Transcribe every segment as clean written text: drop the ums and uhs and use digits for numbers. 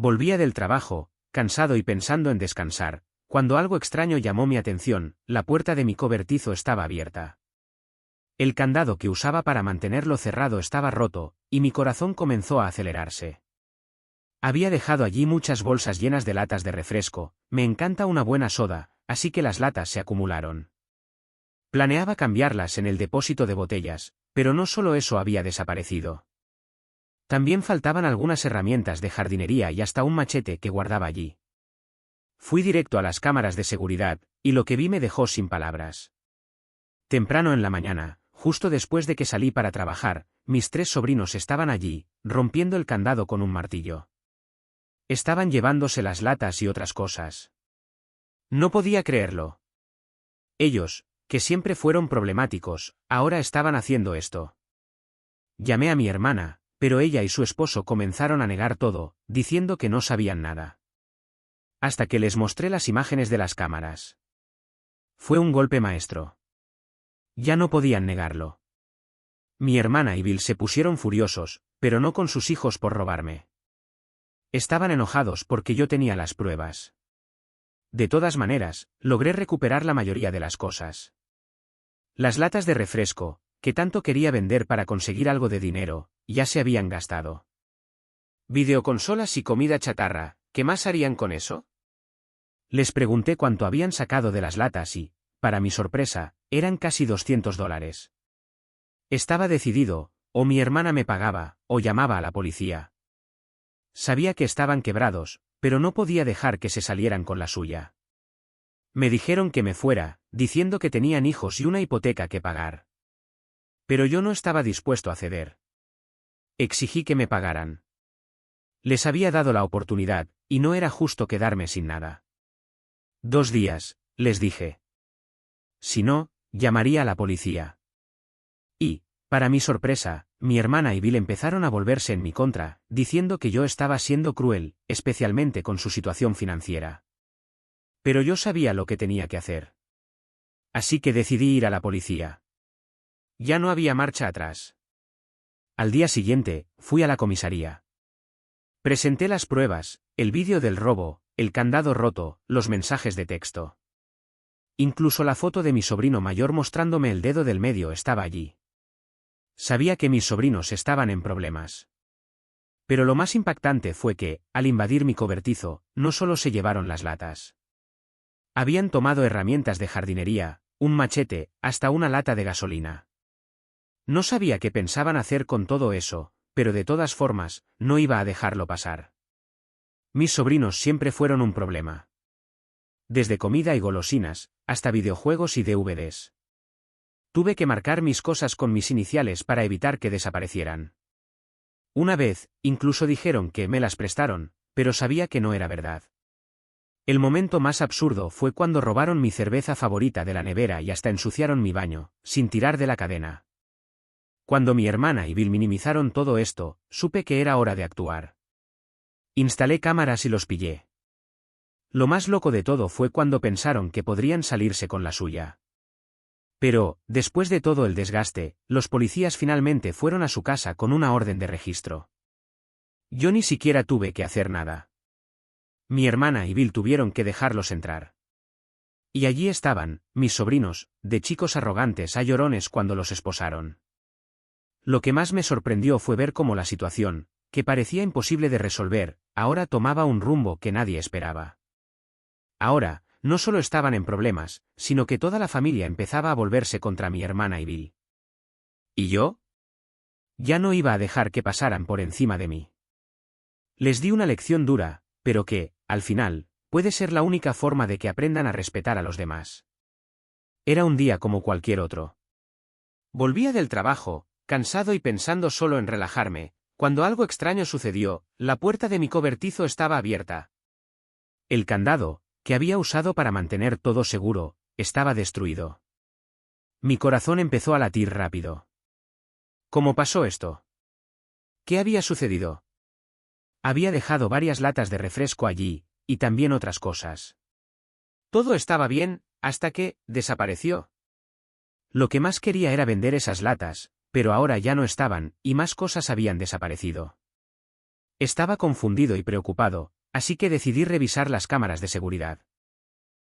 Volvía del trabajo, cansado y pensando en descansar, cuando algo extraño llamó mi atención. La puerta de mi cobertizo estaba abierta. El candado que usaba para mantenerlo cerrado estaba roto, y mi corazón comenzó a acelerarse. Había dejado allí muchas bolsas llenas de latas de refresco. Me encanta una buena soda, así que las latas se acumularon. Planeaba cambiarlas en el depósito de botellas, pero no solo eso había desaparecido. También faltaban algunas herramientas de jardinería y hasta un machete que guardaba allí. Fui directo a las cámaras de seguridad, y lo que vi me dejó sin palabras. Temprano en la mañana, justo después de que salí para trabajar, mis 3 sobrinos estaban allí, rompiendo el candado con un martillo. Estaban llevándose las latas y otras cosas. No podía creerlo. Ellos, que siempre fueron problemáticos, ahora estaban haciendo esto. Llamé a mi hermana, pero ella y su esposo comenzaron a negar todo, diciendo que no sabían nada. Hasta que les mostré las imágenes de las cámaras. Fue un golpe maestro. Ya no podían negarlo. Mi hermana y Bill se pusieron furiosos, pero no con sus hijos por robarme. Estaban enojados porque yo tenía las pruebas. De todas maneras, logré recuperar la mayoría de las cosas. Las latas de refresco, que tanto quería vender para conseguir algo de dinero, ya se habían gastado. Videoconsolas y comida chatarra, ¿qué más harían con eso? Les pregunté cuánto habían sacado de las latas y, para mi sorpresa, eran casi $200. Estaba decidido, o mi hermana me pagaba, o llamaba a la policía. Sabía que estaban quebrados, pero no podía dejar que se salieran con la suya. Me dijeron que me fuera, diciendo que tenían hijos y una hipoteca que pagar. Pero yo no estaba dispuesto a ceder. Exigí que me pagaran. Les había dado la oportunidad, y no era justo quedarme sin nada. 2 días, les dije. Si no, llamaría a la policía. Y, para mi sorpresa, mi hermana y Bill empezaron a volverse en mi contra, diciendo que yo estaba siendo cruel, especialmente con su situación financiera. Pero yo sabía lo que tenía que hacer. Así que decidí ir a la policía. Ya no había marcha atrás. Al día siguiente, fui a la comisaría. Presenté las pruebas, el vídeo del robo, el candado roto, los mensajes de texto. Incluso la foto de mi sobrino mayor mostrándome el dedo del medio estaba allí. Sabía que mis sobrinos estaban en problemas. Pero lo más impactante fue que, al invadir mi cobertizo, no solo se llevaron las latas. Habían tomado herramientas de jardinería, un machete, hasta una lata de gasolina. No sabía qué pensaban hacer con todo eso, pero de todas formas, no iba a dejarlo pasar. Mis sobrinos siempre fueron un problema. Desde comida y golosinas, hasta videojuegos y DVDs. Tuve que marcar mis cosas con mis iniciales para evitar que desaparecieran. Una vez, incluso dijeron que me las prestaron, pero sabía que no era verdad. El momento más absurdo fue cuando robaron mi cerveza favorita de la nevera y hasta ensuciaron mi baño, sin tirar de la cadena. Cuando mi hermana y Bill minimizaron todo esto, supe que era hora de actuar. Instalé cámaras y los pillé. Lo más loco de todo fue cuando pensaron que podrían salirse con la suya. Pero, después de todo el desgaste, los policías finalmente fueron a su casa con una orden de registro. Yo ni siquiera tuve que hacer nada. Mi hermana y Bill tuvieron que dejarlos entrar. Y allí estaban, mis sobrinos, de chicos arrogantes a llorones cuando los esposaron. Lo que más me sorprendió fue ver cómo la situación, que parecía imposible de resolver, ahora tomaba un rumbo que nadie esperaba. Ahora, no solo estaban en problemas, sino que toda la familia empezaba a volverse contra mi hermana y Bill. ¿Y yo? Ya no iba a dejar que pasaran por encima de mí. Les di una lección dura, pero que, al final, puede ser la única forma de que aprendan a respetar a los demás. Era un día como cualquier otro. Volvía del trabajo, cansado y pensando solo en relajarme, cuando algo extraño sucedió. La puerta de mi cobertizo estaba abierta. El candado, que había usado para mantener todo seguro, estaba destruido. Mi corazón empezó a latir rápido. ¿Cómo pasó esto? ¿Qué había sucedido? Había dejado varias latas de refresco allí, y también otras cosas. Todo estaba bien, hasta que desapareció. Lo que más quería era vender esas latas, pero ahora ya no estaban, y más cosas habían desaparecido. Estaba confundido y preocupado, así que decidí revisar las cámaras de seguridad.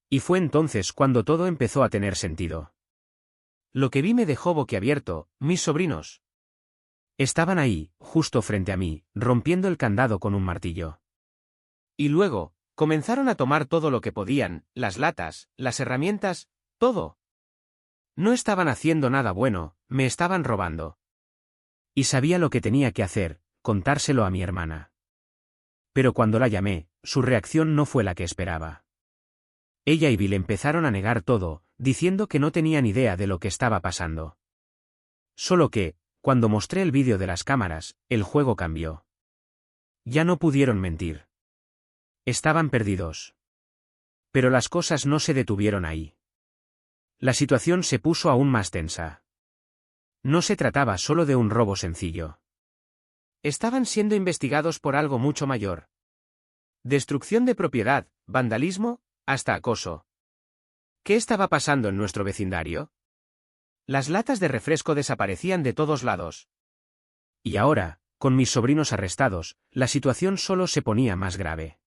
Y fue entonces cuando todo empezó a tener sentido. Lo que vi me dejó boquiabierto. Mis sobrinos estaban ahí, justo frente a mí, rompiendo el candado con un martillo. Y luego, comenzaron a tomar todo lo que podían, las latas, las herramientas, todo. No estaban haciendo nada bueno, me estaban robando. Y sabía lo que tenía que hacer, contárselo a mi hermana. Pero cuando la llamé, su reacción no fue la que esperaba. Ella y Bill empezaron a negar todo, diciendo que no tenían idea de lo que estaba pasando. Solo que, cuando mostré el vídeo de las cámaras, el juego cambió. Ya no pudieron mentir. Estaban perdidos. Pero las cosas no se detuvieron ahí. La situación se puso aún más tensa. No se trataba solo de un robo sencillo. Estaban siendo investigados por algo mucho mayor. Destrucción de propiedad, vandalismo, hasta acoso. ¿Qué estaba pasando en nuestro vecindario? Las latas de refresco desaparecían de todos lados. Y ahora, con mis sobrinos arrestados, la situación solo se ponía más grave.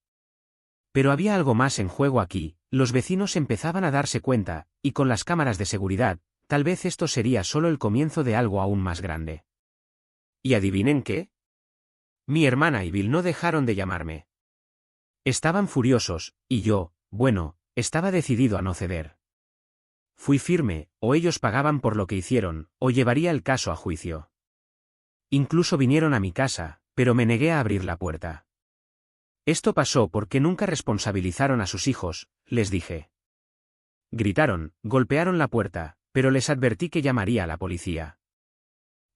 Pero había algo más en juego aquí, los vecinos empezaban a darse cuenta, y con las cámaras de seguridad, tal vez esto sería solo el comienzo de algo aún más grande. ¿Y adivinen qué? Mi hermana y Bill no dejaron de llamarme. Estaban furiosos, y yo, bueno, estaba decidido a no ceder. Fui firme, o ellos pagaban por lo que hicieron, o llevaría el caso a juicio. Incluso vinieron a mi casa, pero me negué a abrir la puerta. Esto pasó porque nunca responsabilizaron a sus hijos, les dije. Gritaron, golpearon la puerta, pero les advertí que llamaría a la policía.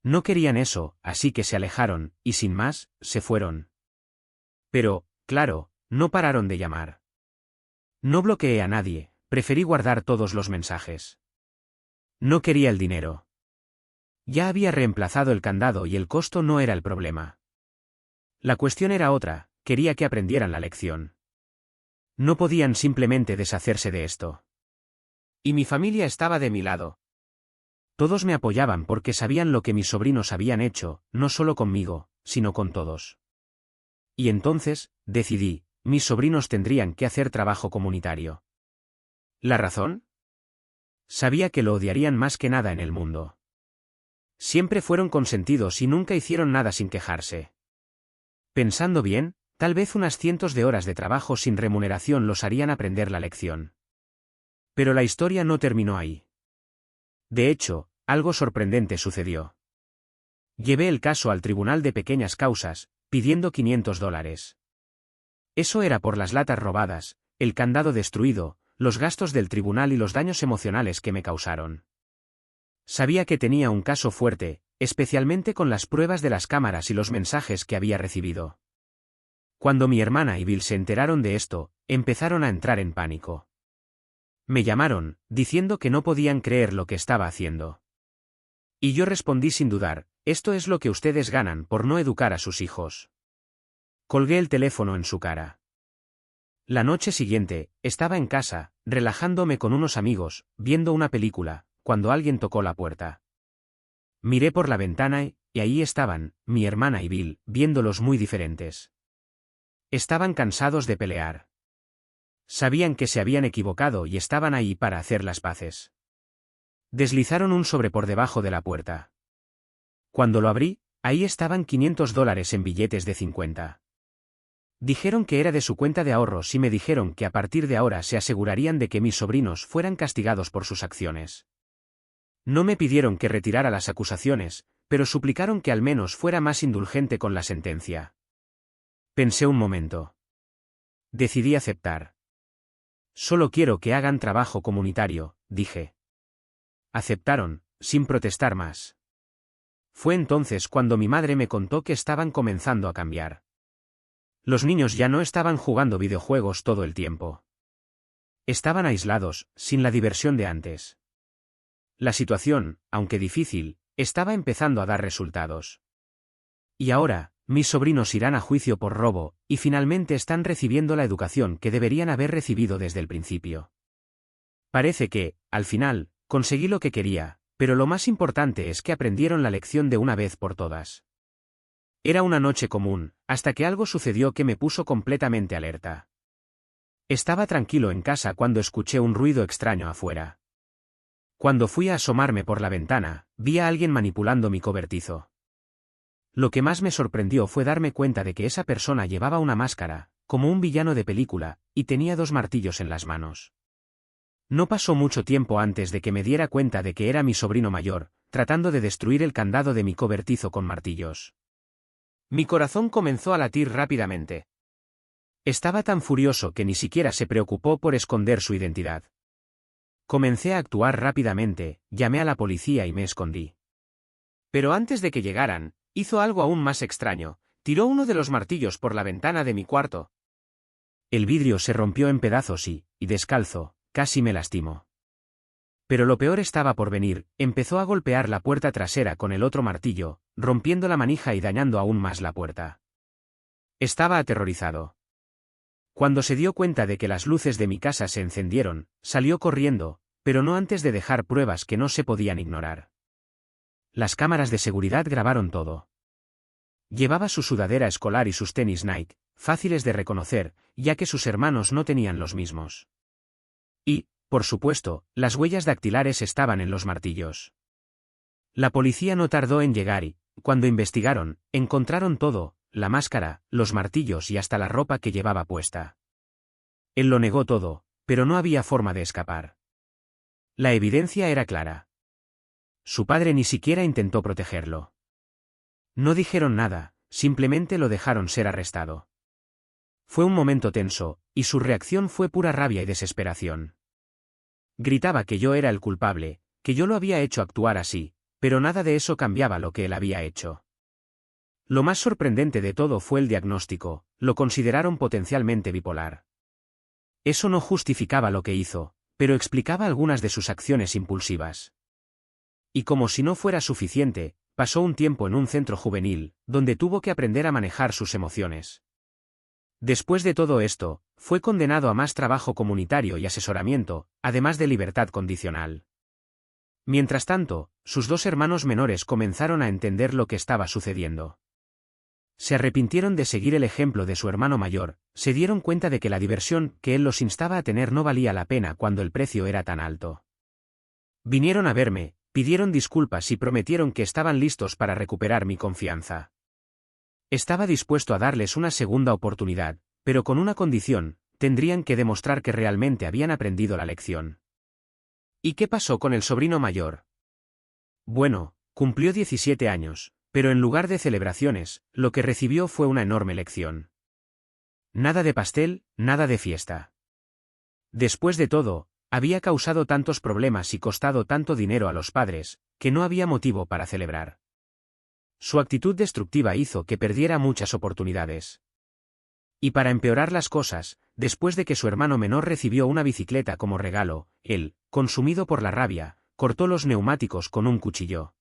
No querían eso, así que se alejaron, y sin más, se fueron. Pero, claro, no pararon de llamar. No bloqueé a nadie, preferí guardar todos los mensajes. No quería el dinero. Ya había reemplazado el candado y el costo no era el problema. La cuestión era otra, quería que aprendieran la lección. No podían simplemente deshacerse de esto. Y mi familia estaba de mi lado. Todos me apoyaban porque sabían lo que mis sobrinos habían hecho, no solo conmigo, sino con todos. Y entonces, decidí, mis sobrinos tendrían que hacer trabajo comunitario. ¿La razón? Sabía que lo odiarían más que nada en el mundo. Siempre fueron consentidos y nunca hicieron nada sin quejarse. Pensando bien, tal vez unas cientos de horas de trabajo sin remuneración los harían aprender la lección. Pero la historia no terminó ahí. De hecho, algo sorprendente sucedió. Llevé el caso al Tribunal de Pequeñas Causas, pidiendo $500. Eso era por las latas robadas, el candado destruido, los gastos del tribunal y los daños emocionales que me causaron. Sabía que tenía un caso fuerte, especialmente con las pruebas de las cámaras y los mensajes que había recibido. Cuando mi hermana y Bill se enteraron de esto, empezaron a entrar en pánico. Me llamaron, diciendo que no podían creer lo que estaba haciendo. Y yo respondí sin dudar, esto es lo que ustedes ganan por no educar a sus hijos. Colgué el teléfono en su cara. La noche siguiente, estaba en casa, relajándome con unos amigos, viendo una película, cuando alguien tocó la puerta. Miré por la ventana y ahí estaban, mi hermana y Bill, viéndolos muy diferentes. Estaban cansados de pelear. Sabían que se habían equivocado y estaban ahí para hacer las paces. Deslizaron un sobre por debajo de la puerta. Cuando lo abrí, ahí estaban $500 en billetes de 50. Dijeron que era de su cuenta de ahorros y me dijeron que a partir de ahora se asegurarían de que mis sobrinos fueran castigados por sus acciones. No me pidieron que retirara las acusaciones, pero suplicaron que al menos fuera más indulgente con la sentencia. Pensé un momento. Decidí aceptar. Solo quiero que hagan trabajo comunitario, dije. Aceptaron, sin protestar más. Fue entonces cuando mi madre me contó que estaban comenzando a cambiar. Los niños ya no estaban jugando videojuegos todo el tiempo. Estaban aislados, sin la diversión de antes. La situación, aunque difícil, estaba empezando a dar resultados. Y ahora, mis sobrinos irán a juicio por robo, y finalmente están recibiendo la educación que deberían haber recibido desde el principio. Parece que, al final, conseguí lo que quería, pero lo más importante es que aprendieron la lección de una vez por todas. Era una noche común, hasta que algo sucedió que me puso completamente alerta. Estaba tranquilo en casa cuando escuché un ruido extraño afuera. Cuando fui a asomarme por la ventana, vi a alguien manipulando mi cobertizo. Lo que más me sorprendió fue darme cuenta de que esa persona llevaba una máscara, como un villano de película, y tenía 2 martillos en las manos. No pasó mucho tiempo antes de que me diera cuenta de que era mi sobrino mayor, tratando de destruir el candado de mi cobertizo con martillos. Mi corazón comenzó a latir rápidamente. Estaba tan furioso que ni siquiera se preocupó por esconder su identidad. Comencé a actuar rápidamente, llamé a la policía y me escondí. Pero antes de que llegaran, hizo algo aún más extraño, tiró uno de los martillos por la ventana de mi cuarto. El vidrio se rompió en pedazos y, descalzo, casi me lastimó. Pero lo peor estaba por venir, empezó a golpear la puerta trasera con el otro martillo, rompiendo la manija y dañando aún más la puerta. Estaba aterrorizado. Cuando se dio cuenta de que las luces de mi casa se encendieron, salió corriendo, pero no antes de dejar pruebas que no se podían ignorar. Las cámaras de seguridad grabaron todo. Llevaba su sudadera escolar y sus tenis Nike, fáciles de reconocer, ya que sus hermanos no tenían los mismos. Y, por supuesto, las huellas dactilares estaban en los martillos. La policía no tardó en llegar y, cuando investigaron, encontraron todo, la máscara, los martillos y hasta la ropa que llevaba puesta. Él lo negó todo, pero no había forma de escapar. La evidencia era clara. Su padre ni siquiera intentó protegerlo. No dijeron nada, simplemente lo dejaron ser arrestado. Fue un momento tenso, y su reacción fue pura rabia y desesperación. Gritaba que yo era el culpable, que yo lo había hecho actuar así, pero nada de eso cambiaba lo que él había hecho. Lo más sorprendente de todo fue el diagnóstico, lo consideraron potencialmente bipolar. Eso no justificaba lo que hizo, pero explicaba algunas de sus acciones impulsivas. Y como si no fuera suficiente, pasó un tiempo en un centro juvenil, donde tuvo que aprender a manejar sus emociones. Después de todo esto, fue condenado a más trabajo comunitario y asesoramiento, además de libertad condicional. Mientras tanto, sus 2 hermanos menores comenzaron a entender lo que estaba sucediendo. Se arrepintieron de seguir el ejemplo de su hermano mayor, se dieron cuenta de que la diversión que él los instaba a tener no valía la pena cuando el precio era tan alto. Vinieron a verme, pidieron disculpas y prometieron que estaban listos para recuperar mi confianza. Estaba dispuesto a darles una segunda oportunidad, pero con una condición: tendrían que demostrar que realmente habían aprendido la lección. ¿Y qué pasó con el sobrino mayor? Bueno, cumplió 17 años, pero en lugar de celebraciones, lo que recibió fue una enorme lección. Nada de pastel, nada de fiesta. Después de todo, había causado tantos problemas y costado tanto dinero a los padres, que no había motivo para celebrar. Su actitud destructiva hizo que perdiera muchas oportunidades. Y para empeorar las cosas, después de que su hermano menor recibió una bicicleta como regalo, él, consumido por la rabia, cortó los neumáticos con un cuchillo.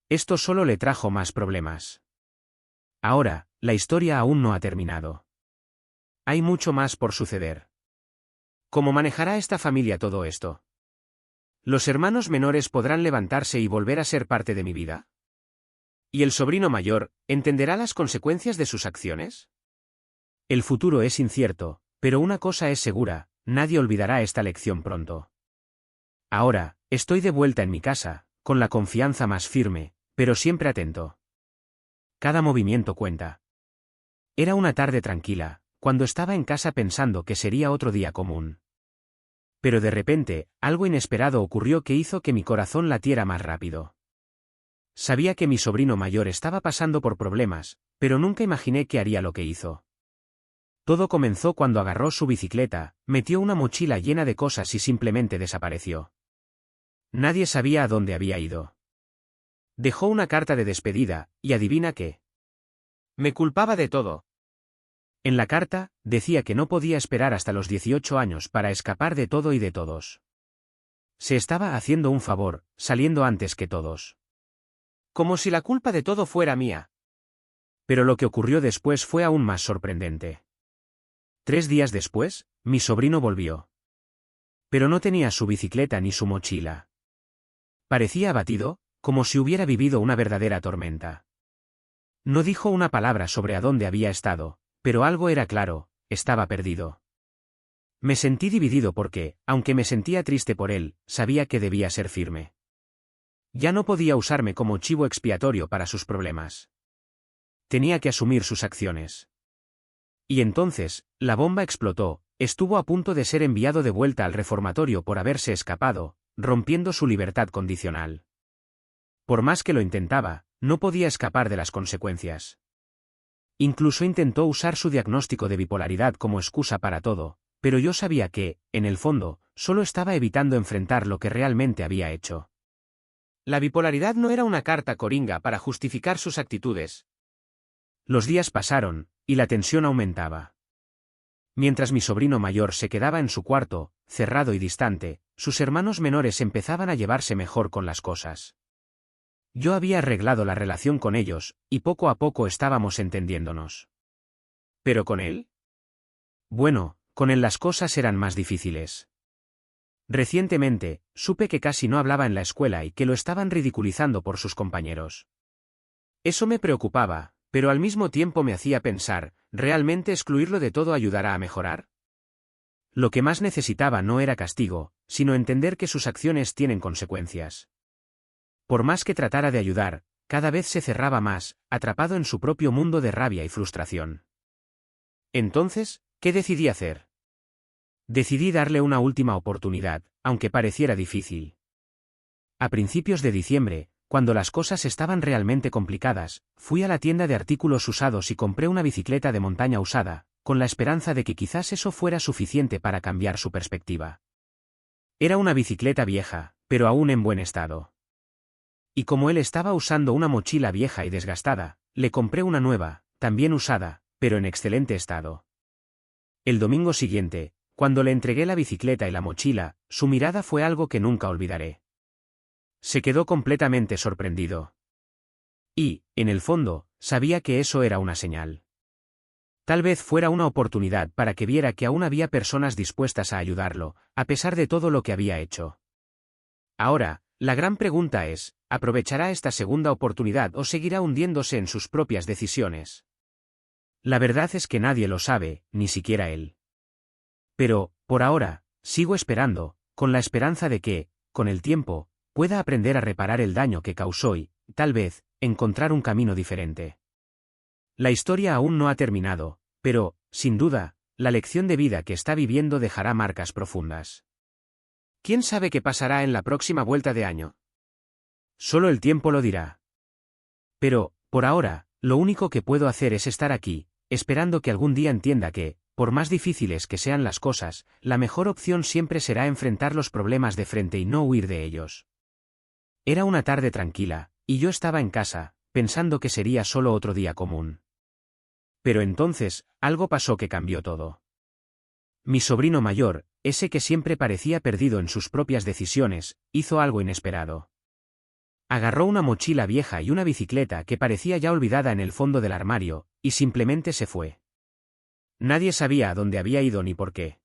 Esto solo le trajo más problemas. Ahora, la historia aún no ha terminado. Hay mucho más por suceder. ¿Cómo manejará esta familia todo esto? ¿Los hermanos menores podrán levantarse y volver a ser parte de mi vida? ¿Y el sobrino mayor entenderá las consecuencias de sus acciones? El futuro es incierto, pero una cosa es segura: nadie olvidará esta lección pronto. Ahora, estoy de vuelta en mi casa, con la confianza más firme, pero siempre atento. Cada movimiento cuenta. Era una tarde tranquila, cuando estaba en casa pensando que sería otro día común. Pero de repente, algo inesperado ocurrió que hizo que mi corazón latiera más rápido. Sabía que mi sobrino mayor estaba pasando por problemas, pero nunca imaginé que haría lo que hizo. Todo comenzó cuando agarró su bicicleta, metió una mochila llena de cosas y simplemente desapareció. Nadie sabía a dónde había ido. Dejó una carta de despedida, y adivina qué. Me culpaba de todo. En la carta, decía que no podía esperar hasta los 18 años para escapar de todo y de todos. Se estaba haciendo un favor, saliendo antes que todos. Como si la culpa de todo fuera mía. Pero lo que ocurrió después fue aún más sorprendente. 3 días después, mi sobrino volvió. Pero no tenía su bicicleta ni su mochila. Parecía abatido, como si hubiera vivido una verdadera tormenta. No dijo una palabra sobre a dónde había estado, pero algo era claro, estaba perdido. Me sentí dividido porque, aunque me sentía triste por él, sabía que debía ser firme. Ya no podía usarme como chivo expiatorio para sus problemas. Tenía que asumir sus acciones. Y entonces, la bomba explotó, estuvo a punto de ser enviado de vuelta al reformatorio por haberse escapado, rompiendo su libertad condicional. Por más que lo intentaba, no podía escapar de las consecuencias. Incluso intentó usar su diagnóstico de bipolaridad como excusa para todo, pero yo sabía que, en el fondo, solo estaba evitando enfrentar lo que realmente había hecho. La bipolaridad no era una carta coringa para justificar sus actitudes. Los días pasaron, y la tensión aumentaba. Mientras mi sobrino mayor se quedaba en su cuarto, cerrado y distante, sus hermanos menores empezaban a llevarse mejor con las cosas. Yo había arreglado la relación con ellos, y poco a poco estábamos entendiéndonos. ¿Pero con él? Bueno, con él las cosas eran más difíciles. Recientemente, supe que casi no hablaba en la escuela y que lo estaban ridiculizando por sus compañeros. Eso me preocupaba, pero al mismo tiempo me hacía pensar, ¿realmente excluirlo de todo ayudará a mejorar? Lo que más necesitaba no era castigo, sino entender que sus acciones tienen consecuencias. Por más que tratara de ayudar, cada vez se cerraba más, atrapado en su propio mundo de rabia y frustración. Entonces, ¿qué decidí hacer? Decidí darle una última oportunidad, aunque pareciera difícil. A principios de diciembre, cuando las cosas estaban realmente complicadas, fui a la tienda de artículos usados y compré una bicicleta de montaña usada, con la esperanza de que quizás eso fuera suficiente para cambiar su perspectiva. Era una bicicleta vieja, pero aún en buen estado. Y como él estaba usando una mochila vieja y desgastada, le compré una nueva, también usada, pero en excelente estado. El domingo siguiente, cuando le entregué la bicicleta y la mochila, su mirada fue algo que nunca olvidaré. Se quedó completamente sorprendido. Y, en el fondo, sabía que eso era una señal. Tal vez fuera una oportunidad para que viera que aún había personas dispuestas a ayudarlo, a pesar de todo lo que había hecho. Ahora, la gran pregunta es, ¿aprovechará esta segunda oportunidad o seguirá hundiéndose en sus propias decisiones? La verdad es que nadie lo sabe, ni siquiera él. Pero, por ahora, sigo esperando, con la esperanza de que, con el tiempo, pueda aprender a reparar el daño que causó y, tal vez, encontrar un camino diferente. La historia aún no ha terminado, pero, sin duda, la lección de vida que está viviendo dejará marcas profundas. ¿Quién sabe qué pasará en la próxima vuelta de año? Solo el tiempo lo dirá. Pero, por ahora, lo único que puedo hacer es estar aquí, esperando que algún día entienda que, por más difíciles que sean las cosas, la mejor opción siempre será enfrentar los problemas de frente y no huir de ellos. Era una tarde tranquila, y yo estaba en casa, pensando que sería solo otro día común. Pero entonces, algo pasó que cambió todo. Mi sobrino mayor, ese que siempre parecía perdido en sus propias decisiones, hizo algo inesperado. Agarró una mochila vieja y una bicicleta que parecía ya olvidada en el fondo del armario, y simplemente se fue. Nadie sabía a dónde había ido ni por qué.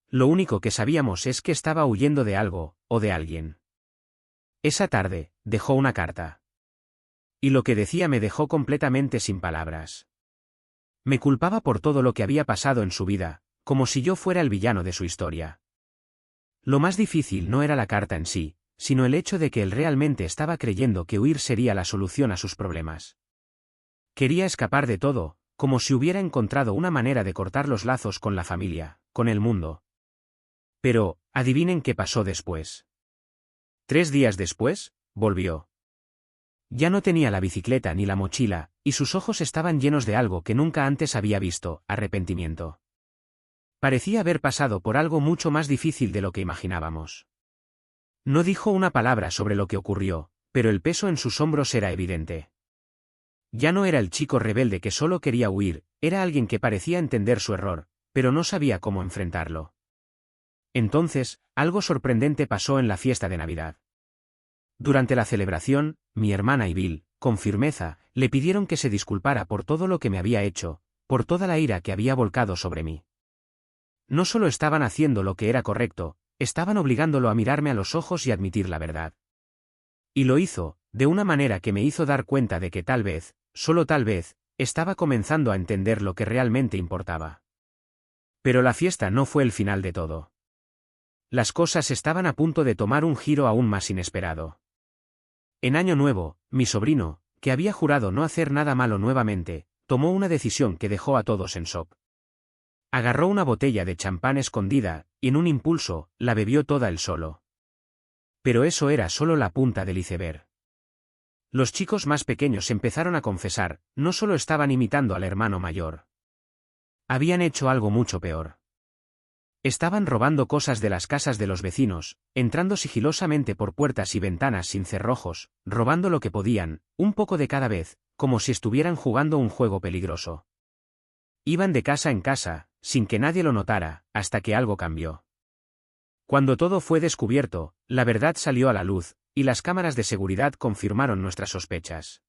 Lo único que sabíamos es que estaba huyendo de algo, o de alguien. Esa tarde, dejó una carta. Y lo que decía me dejó completamente sin palabras. Me culpaba por todo lo que había pasado en su vida, como si yo fuera el villano de su historia. Lo más difícil no era la carta en sí, sino el hecho de que él realmente estaba creyendo que huir sería la solución a sus problemas. Quería escapar de todo, como si hubiera encontrado una manera de cortar los lazos con la familia, con el mundo. Pero, adivinen qué pasó después. 3 días después, volvió. Ya no tenía la bicicleta ni la mochila, y sus ojos estaban llenos de algo que nunca antes había visto, arrepentimiento. Parecía haber pasado por algo mucho más difícil de lo que imaginábamos. No dijo una palabra sobre lo que ocurrió, pero el peso en sus hombros era evidente. Ya no era el chico rebelde que solo quería huir, era alguien que parecía entender su error, pero no sabía cómo enfrentarlo. Entonces, algo sorprendente pasó en la fiesta de Navidad. Durante la celebración, mi hermana y Bill, con firmeza, le pidieron que se disculpara por todo lo que me había hecho, por toda la ira que había volcado sobre mí. No solo estaban haciendo lo que era correcto, estaban obligándolo a mirarme a los ojos y admitir la verdad. Y lo hizo, de una manera que me hizo dar cuenta de que tal vez, solo tal vez, estaba comenzando a entender lo que realmente importaba. Pero la fiesta no fue el final de todo. Las cosas estaban a punto de tomar un giro aún más inesperado. En Año Nuevo, mi sobrino, que había jurado no hacer nada malo nuevamente, tomó una decisión que dejó a todos en shock. Agarró una botella de champán escondida, y en un impulso, la bebió toda él solo. Pero eso era solo la punta del iceberg. Los chicos más pequeños empezaron a confesar, no solo estaban imitando al hermano mayor. Habían hecho algo mucho peor. Estaban robando cosas de las casas de los vecinos, entrando sigilosamente por puertas y ventanas sin cerrojos, robando lo que podían, un poco de cada vez, como si estuvieran jugando un juego peligroso. Iban de casa en casa, sin que nadie lo notara, hasta que algo cambió. Cuando todo fue descubierto, la verdad salió a la luz, y las cámaras de seguridad confirmaron nuestras sospechas.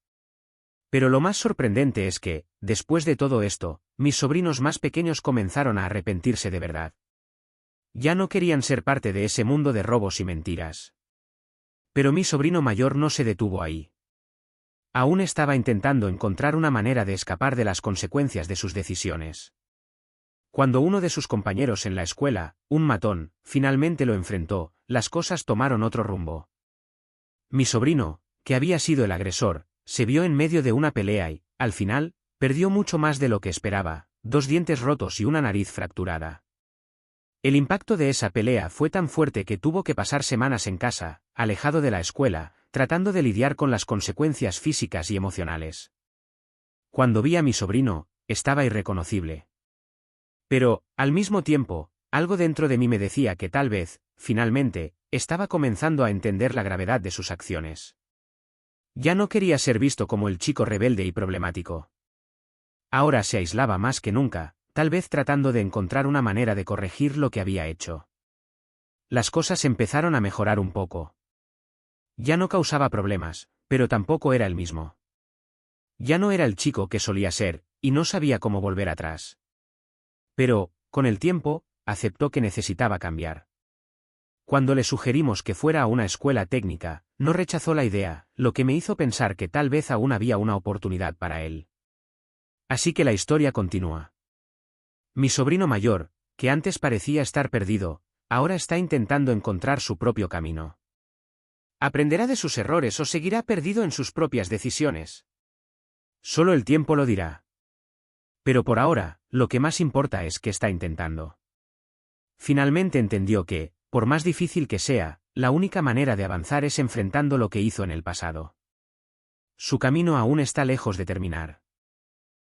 Pero lo más sorprendente es que, después de todo esto, mis sobrinos más pequeños comenzaron a arrepentirse de verdad. Ya no querían ser parte de ese mundo de robos y mentiras. Pero mi sobrino mayor no se detuvo ahí. Aún estaba intentando encontrar una manera de escapar de las consecuencias de sus decisiones. Cuando uno de sus compañeros en la escuela, un matón, finalmente lo enfrentó, las cosas tomaron otro rumbo. Mi sobrino, que había sido el agresor, se vio en medio de una pelea y, al final, perdió mucho más de lo que esperaba, 2 dientes rotos y una nariz fracturada. El impacto de esa pelea fue tan fuerte que tuvo que pasar semanas en casa, alejado de la escuela, tratando de lidiar con las consecuencias físicas y emocionales. Cuando vi a mi sobrino, estaba irreconocible. Pero, al mismo tiempo, algo dentro de mí me decía que tal vez, finalmente, estaba comenzando a entender la gravedad de sus acciones. Ya no quería ser visto como el chico rebelde y problemático. Ahora se aislaba más que nunca, tal vez tratando de encontrar una manera de corregir lo que había hecho. Las cosas empezaron a mejorar un poco. Ya no causaba problemas, pero tampoco era el mismo. Ya no era el chico que solía ser, y no sabía cómo volver atrás. Pero, con el tiempo, aceptó que necesitaba cambiar. Cuando le sugerimos que fuera a una escuela técnica, no rechazó la idea, lo que me hizo pensar que tal vez aún había una oportunidad para él. Así que la historia continúa. Mi sobrino mayor, que antes parecía estar perdido, ahora está intentando encontrar su propio camino. ¿Aprenderá de sus errores o seguirá perdido en sus propias decisiones? Solo el tiempo lo dirá. Pero por ahora, lo que más importa es que está intentando. Finalmente entendió que, por más difícil que sea, la única manera de avanzar es enfrentando lo que hizo en el pasado. Su camino aún está lejos de terminar.